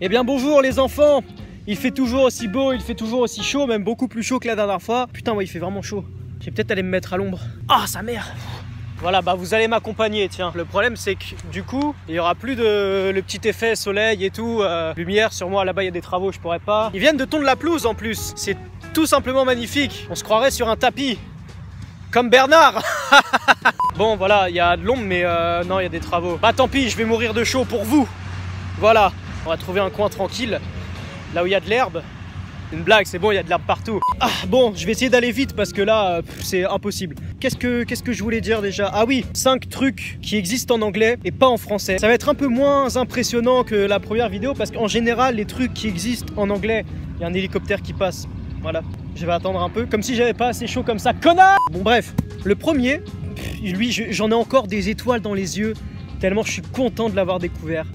Eh bien bonjour les enfants. Il fait toujours aussi beau, il fait toujours aussi chaud, même beaucoup plus chaud que la dernière fois. Putain, ouais, il fait vraiment chaud. Je vais peut-être aller me mettre à l'ombre. Ah, sa mère. Voilà, bah vous allez m'accompagner, tiens. Le problème c'est que du coup, il y aura plus de le petit effet soleil et tout, lumière sur moi. Là-bas il y a des travaux, je pourrais pas. Ils viennent de tondre la pelouse en plus. C'est tout simplement magnifique. On se croirait sur un tapis. Comme Bernard. Bon voilà, il y a de l'ombre mais non, il y a des travaux. Bah tant pis, je vais mourir de chaud pour vous. Voilà, on va trouver un coin tranquille. Là où il y a de l'herbe. Une blague, c'est bon, il y a de l'herbe partout. Ah bon, je vais essayer d'aller vite parce que là, c'est impossible. Qu'est-ce que je voulais dire déjà? Ah oui, 5 trucs qui existent en anglais et pas en français. Ça va être un peu moins impressionnant que la première vidéo parce qu'en général, les trucs qui existent en anglais, il y a un hélicoptère qui passe. Voilà, je vais attendre un peu, comme si j'avais pas assez chaud comme ça, connard. Bon bref, le premier, lui, j'en ai encore des étoiles dans les yeux, tellement je suis content de l'avoir découvert.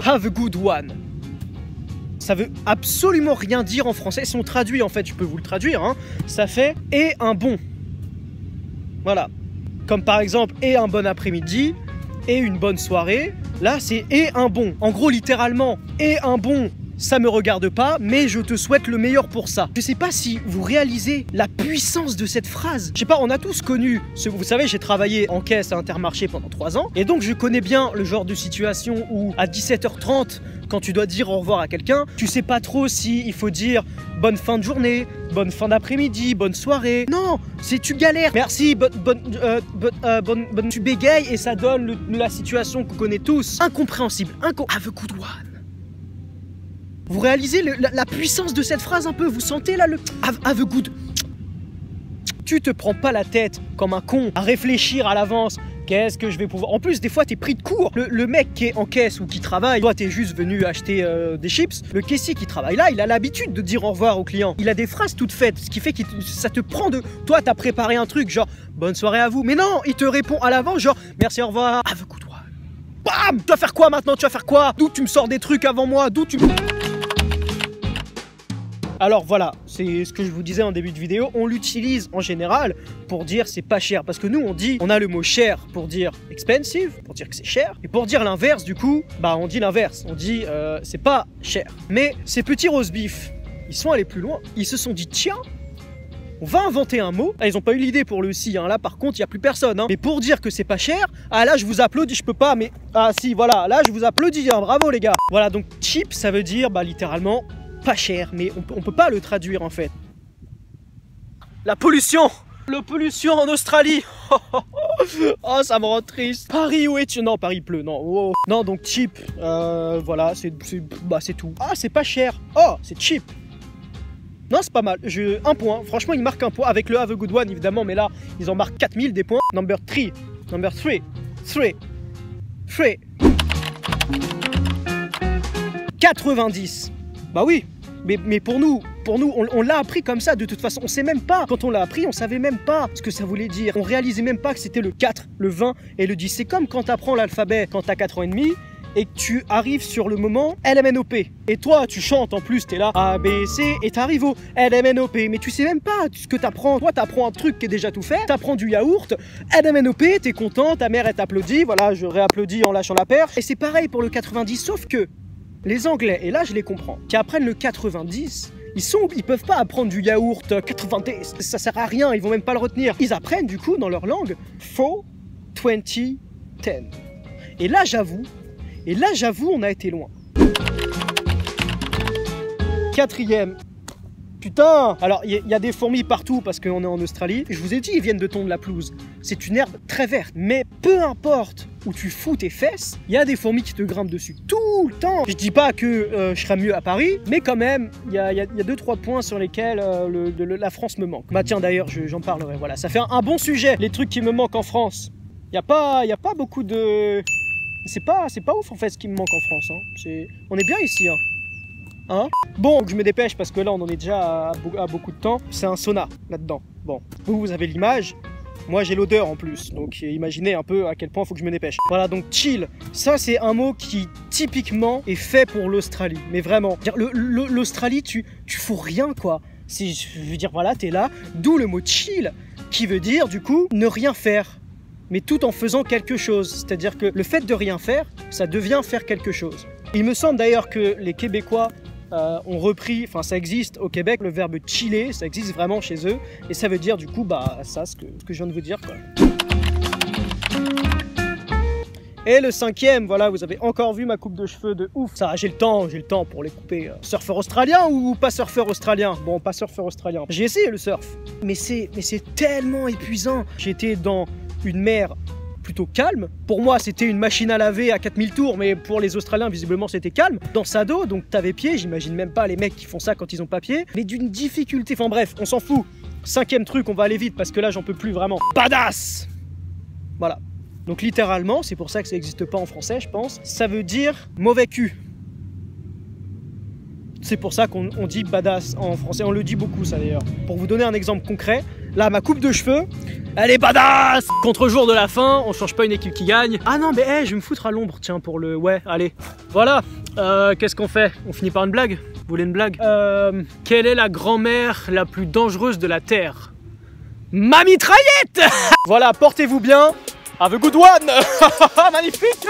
Have a good one. Ça veut absolument rien dire en français. Si on traduit, en fait, je peux vous le traduire, hein. Ça fait « et un bon ». Voilà. Comme par exemple « et un bon après-midi » et une bonne soirée. Là, c'est « et un bon ». En gros, littéralement, « et un bon ». Ça me regarde pas, mais je te souhaite le meilleur pour ça. Je sais pas si vous réalisez la puissance de cette phrase. Je sais pas, on a tous connu, vous savez, j'ai travaillé en caisse à Intermarché pendant 3 ans, et donc je connais bien le genre de situation où à 17h30, quand tu dois dire au revoir à quelqu'un, tu sais pas trop si il faut dire bonne fin de journée, bonne fin d'après-midi, bonne soirée. Non, c'est tu galères. Merci, tu bégayes et ça donne la situation qu'on connaît tous. Incompréhensible. Have a good one. Vous réalisez la puissance de cette phrase un peu? Vous sentez là le have a good. Tu te prends pas la tête comme un con à réfléchir à l'avance. Qu'est-ce que je vais pouvoir... En plus, des fois, t'es pris de court. Le mec qui est en caisse ou qui travaille, toi, t'es juste venu acheter des chips. Le caissier qui travaille là, il a l'habitude de dire au revoir au client. Il a des phrases toutes faites, ce qui fait que ça te prend de... Toi, t'as préparé un truc, genre, bonne soirée à vous. Mais non, il te répond à l'avant, genre, merci, au revoir. Have a good one. Bam! Tu vas faire quoi maintenant? Tu vas faire quoi? D'où tu me sors des trucs avant moi? D'où tu... Alors voilà, c'est ce que je vous disais en début de vidéo, on l'utilise en général pour dire c'est pas cher. Parce que nous on a le mot cher pour dire expensive, pour dire que c'est cher. Et pour dire l'inverse du coup, bah on dit l'inverse, on dit c'est pas cher. Mais ces petits roast beef, ils sont allés plus loin, ils se sont dit tiens, on va inventer un mot. Ah, ils ont pas eu l'idée pour le si, hein. Là par contre il n'y a plus personne. Hein. Mais pour dire que c'est pas cher, ah là je vous applaudis, je peux pas, mais ah si voilà, là je vous applaudis, hein. Bravo les gars. Voilà, donc cheap ça veut dire bah littéralement pas cher, mais on peut pas le traduire en fait. La pollution! La pollution en Australie! Oh, ça me rend triste. Paris, où es-tu? Non, Paris pleut, non. Oh. Non, donc cheap. Voilà, c'est tout. Ah, c'est pas cher. Oh, c'est cheap. Non, c'est pas mal. Un point. Franchement, ils marquent un point. Avec le have a good one, évidemment, mais là, ils en marquent 4000 des points. Number 3. 90. Bah oui, mais pour nous on l'a appris comme ça de toute façon. On sait même pas, quand on l'a appris, on savait même pas ce que ça voulait dire. On réalisait même pas que c'était le 4, le 20 et le 10. C'est comme quand tu apprends l'alphabet quand t'as 4 ans et demi et que tu arrives sur le moment LMNOP. Et toi, tu chantes en plus, t'es là A, B, C et t'arrives au LMNOP. Mais tu sais même pas ce que t'apprends. Toi, t'apprends un truc qui est déjà tout fait. T'apprends du yaourt, LMNOP, t'es content, ta mère elle t'applaudit. Voilà, je réapplaudis en lâchant la perche. Et c'est pareil pour le 90, sauf que les Anglais, et là je les comprends, qui apprennent le 90, ils peuvent pas apprendre du yaourt 90, ça sert à rien, ils vont même pas le retenir. Ils apprennent du coup dans leur langue 4, 20, 10. Et là j'avoue, on a été loin. Quatrième. Putain! Alors, il y a des fourmis partout parce qu'on est en Australie. Je vous ai dit, ils viennent de tondre la pelouse. C'est une herbe très verte. Mais peu importe où tu fous tes fesses, il y a des fourmis qui te grimpent dessus tout le temps. Je dis pas que je serais mieux à Paris, mais quand même, il y a 2-3 points sur lesquels la France me manque. Bah tiens, d'ailleurs, j'en parlerai. Voilà, ça fait un bon sujet, les trucs qui me manquent en France. Il y a pas beaucoup de... C'est pas ouf en fait ce qui me manque en France. Hein. On est bien ici, hein. Hein? Bon, je me dépêche parce que là on en est déjà à beaucoup de temps. C'est un sauna là-dedans. Bon, vous avez l'image, moi j'ai l'odeur en plus. Donc imaginez un peu à quel point il faut que je me dépêche. Voilà, donc chill, ça c'est un mot qui typiquement est fait pour l'Australie. Mais vraiment, l'Australie tu fous rien quoi. Je veux dire voilà, t'es là, d'où le mot chill qui veut dire du coup ne rien faire. mais tout en faisant quelque chose. C'est-à-dire que le fait de rien faire, ça devient faire quelque chose. Il me semble d'ailleurs que les Québécois ont repris, enfin ça existe au Québec, le verbe chiller, ça existe vraiment chez eux, et ça veut dire du coup, bah ça, ce que je viens de vous dire, quoi. Et le 5e, voilà, vous avez encore vu ma coupe de cheveux de ouf. Ça, j'ai le temps pour les couper. Surfeur australien ou pas surfeur australien? Bon, pas surfeur australien. J'ai essayé le surf, mais c'est tellement épuisant. J'étais dans une mer plutôt calme. Pour moi, c'était une machine à laver à 4000 tours, mais pour les Australiens, visiblement, c'était calme. Dans sa dos, donc t'avais pied, j'imagine même pas les mecs qui font ça quand ils ont pas pied, mais d'une difficulté. Enfin bref, on s'en fout. 5e truc, on va aller vite parce que là, j'en peux plus vraiment. Badass! Voilà. Donc littéralement, c'est pour ça que ça n'existe pas en français, je pense, ça veut dire mauvais cul. C'est pour ça qu'on dit badass en français, on le dit beaucoup ça d'ailleurs. Pour vous donner un exemple concret, là ma coupe de cheveux, elle est badass! Contre-jour de la fin, on change pas une équipe qui gagne. Ah non mais hey, je vais me foutre à l'ombre, tiens, pour le... Ouais, allez. Voilà, qu'est-ce qu'on fait? On finit par une blague? Vous voulez une blague? Quelle est la grand-mère la plus dangereuse de la Terre? Ma mitraillette! Voilà, portez-vous bien. Have a good one! Magnifique!